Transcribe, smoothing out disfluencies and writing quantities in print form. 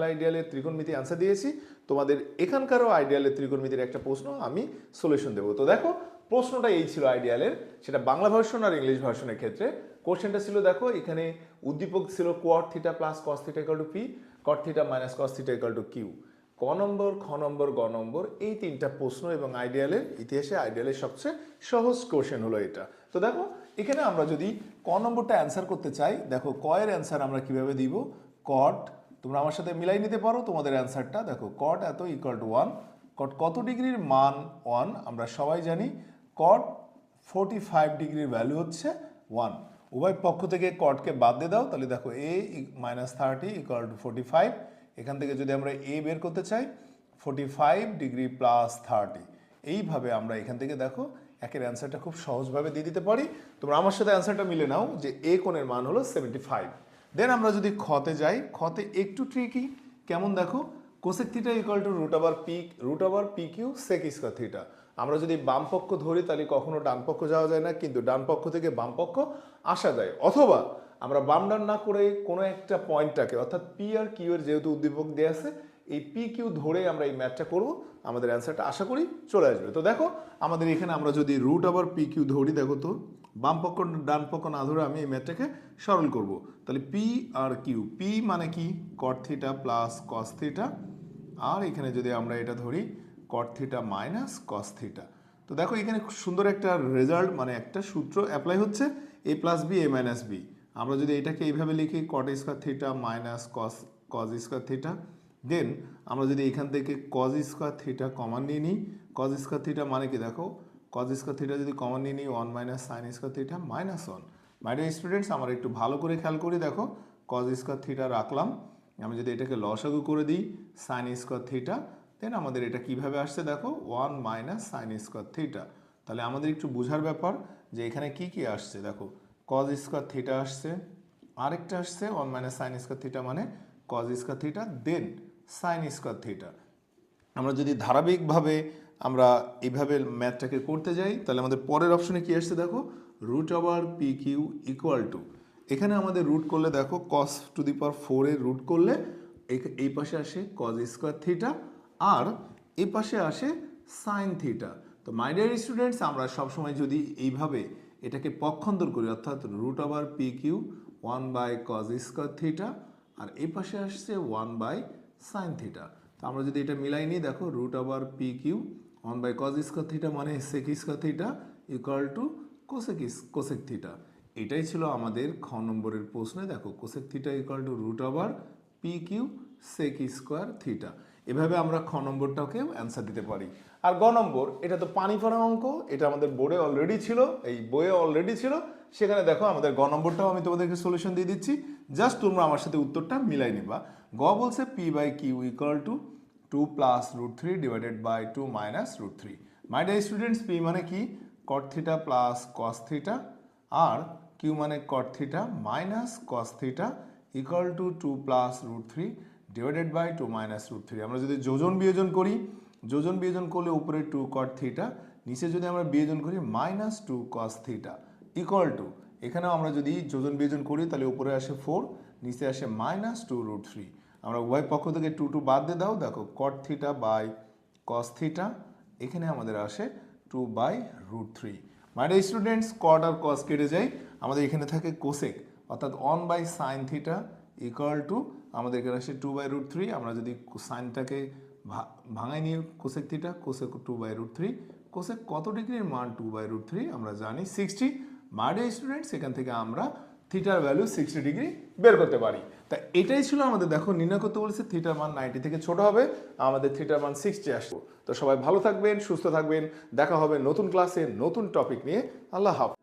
Final আইডিয়ালের ত্রিকোণমিতি answer দিয়েছি, তোমাদের এখানকারও আইডিয়ালের ত্রিকোণমিতির একটা প্রশ্ন আমি সলিউশন দেবো। তো দেখো প্রশ্নটা এই ছিল আইডিয়ালের, সেটা বাংলা ভার্সন আর ইংলিশ ভার্সনের ক্ষেত্রে। কোশ্চেনটা ছিল দেখো এখানে উদ্দীপক ছিল cot theta plus cos theta equal to P, cot theta minus cos theta equal to Q. ক নম্বর, খ নম্বর, গ নম্বর এই তিনটা প্রশ্ন এবং আইডিয়ালের ইতিহাসে আইডিয়ালের সবচেয়ে সহজ কোশ্চেন হলো এটা। তো দেখো এখানে আমরা যদি ক নম্বরটা অ্যান্সার করতে চাই, দেখো ক এর অ্যান্সার আমরা কিভাবে দিব, কট, তোমরা আমার সাথে মিলাই নিতে পারো তোমাদের অ্যান্সারটা। দেখো কট এত ইকুয়াল টু 1, কট কত ডিগ্রির মান 1 আমরা সবাই জানি, কট 45 ডিগ্রির ভ্যালু হচ্ছে 1। উভয় পক্ষ থেকে কটকে বাদ দিয়ে দাও, তাহলে দেখো a মাইনাস 30 ইকুয়াল টু 45। এখান থেকে যদি আমরা a বের করতে চাই 45 ডিগ্রি প্লাস 30, এইভাবে আমরা এখান থেকে দেখো একের অ্যান্সারটা খুব সহজভাবে দিয়ে দিতে পারি। তোমরা আমার সাথে অ্যান্সারটা মিলে নাও যে a কোণের মান হলো 75। দেন আমরা যদি খতে যাই, খতে একটু ট্রিকি, কেমন দেখো, cosec theta equal to root over P Q sec square theta. আমরা যদি বাম পক্ষ ধরি তাহলে কখনো ডান পক্ষ যাওয়া যায় না, কিন্তু ডান পক্ষ থেকে বাম পক্ষ আসা যায়। অথবা আমরা বাম ডান না করে কোনো একটা পয়েন্টটাকে, অর্থাৎ পি আর কিউ এর যেহেতু উদ্দীপক দেওয়া আছে, এই পি কিউ ধরে আমরা এই ম্যাথটা করব, আমাদের অ্যান্সারটা আশা করি চলে আসবে। তো দেখো আমাদের এখানে আমরা যদি রুট ওভার পি কিউ ধরি, দেখো তো বাম পক্ষ ডান পক্ষ না ধরে আমি এই ম্যাথটাকে সরল করব। তাহলে পি আর কিউ, পি মানে কি cot theta plus cos theta, আর এখানে যদি আমরা এটা ধরি cot theta minus cos theta. তো দেখো এখানে খুব সুন্দর একটা রেজাল্ট, মানে একটা সূত্র অ্যাপ্লাই হচ্ছে, A plus B A minus B. আমরা যদি এটাকে এইভাবে লিখি cot square theta minus cos square theta, then আমরা যদি এখান থেকে কজ স্কয়ার থিটা কমন নিয়ে নিই, কজ স্কয়ার থিটা মানে কি দেখো, কজ স্কয়ার থিটা যদি কমন নিয়ে নিই 1 minus sine square theta minus 1। মাই ডিয়ার স্টুডেন্টস আমরা একটু ভালো করে খেয়াল করি, দেখো কজ স্কয়ার থিটা রাখলাম, আমি যদি এটাকে লসাগু করে দিই সাইন স্কয়ার থিটা, দেন আমাদের এটা কিভাবে আসছে দেখো 1 মাইনাস সাইন স্কয়ার থিটা। তাহলে আমাদের একটু বোঝার ব্যাপার যে এখানে কি কি আসছে, দেখো কজ স্কয়ার থিটা আসছে, আরেকটা আসছে 1 মাইনাস সাইন স্কয়ার থিটা মানে কজ স্কয়ার থিটা, দেন সাইন স্কয়ার থিটা। আমরা যদি ধারাবাহিকভাবে আমরা এইভাবে ম্যাথটাকে করতে যাই, তাহলে আমাদের পরের অপশনে কি আসছে দেখো, root over P Q equal to, এখানে আমাদের রুট করলে দেখো কস টু দি পাওয়ার 4 এর রুট করলে এই পাশে আসে কজ স্কয়ার থিটা, আর এই পাশে আসে সাইন থিটা। তো মাই ডিয়ার স্টুডেন্টস আমরা সবসময় যদি এইভাবে এটাকে পক্ষান্তর করি, অর্থাৎ root over P Q 1 by cos square theta, আর এই পাশে আসছে 1 বাই সাইন থিটা। তো আমরা যদি এটা মিলাই নিই, দেখো root over P Q 1 by cos square theta মানে sec square theta equal to cosec theta. এটাই ছিল আমাদের খ নম্বরের প্রশ্নে। দেখো cosec theta equal to root over P Q sec square theta. এভাবে আমরা খ নম্বরটাকেও অ্যান্সার দিতে পারি। আর গ নম্বর, এটা তো পানি পড়া অঙ্ক, এটা আমাদের বোর্ডে অলরেডি ছিল, এই বইয়ে অলরেডি ছিল, সেখানে দেখো আমাদের গ নম্বরটাও আমি তোমাদেরকে সলিউশন দিয়ে দিচ্ছি, জাস্ট তোমরা আমার সাথে উত্তরটা মিলাই নিবা। গ বলছে P by Q equal to 2 plus root 3 divided by 2 minus root 3। My dear students P মানে কি cot theta plus cos theta, আর কিউ মানে cot theta minus cos theta equal to 2 plus root 3 divided by 2 minus root 3। আমরা যদি যোজন বিয়োজন করি, যোজন বিয়োজন করলে উপরে 2 কট থিটা, নিচে যদি আমরা বিয়োজন করি মাইনাস 2 কস থিটা ইকুয়াল টু, এখানেও আমরা যদি যোজন বিয়োজন করি তাহলে উপরে আসে 4, নিচে আসে মাইনাস 2 রুট 3। আমরা উভয় পক্ষ থেকে 2 বাদ দিয়ে দাও, দেখো cot theta by cos theta, এখানে আমাদের আসে 2 by root 3। My dear students cot আর কস কেটে যায়, আমাদের এখানে থাকে কোসেক, অর্থাৎ 1 by sine theta equal to আমাদের এখানে আসে 2 বাই রুট 3। আমরা যদি সাইনটাকে ভাঙাই নিয়ে cosec theta, cosec 2 by root 3, cosec কত ডিগ্রির মান 2 বাই রুট 3 আমরা জানি 60। মাই ডিয়ার স্টুডেন্টস এখান থেকে আমরা থিটার ভ্যালু 60 ডিগ্রি বের করতে পারি। তা এটাই ছিল আমাদের, দেখো নির্ণয় করতে বলেছে থিটার মান 90 থেকে ছোট হবে, আমাদের থিটার মান 60 আসবে। তো সবাই ভালো থাকবেন, সুস্থ থাকবেন, দেখা হবে নতুন ক্লাসে নতুন টপিক নিয়ে। আল্লাহ হাফেজ।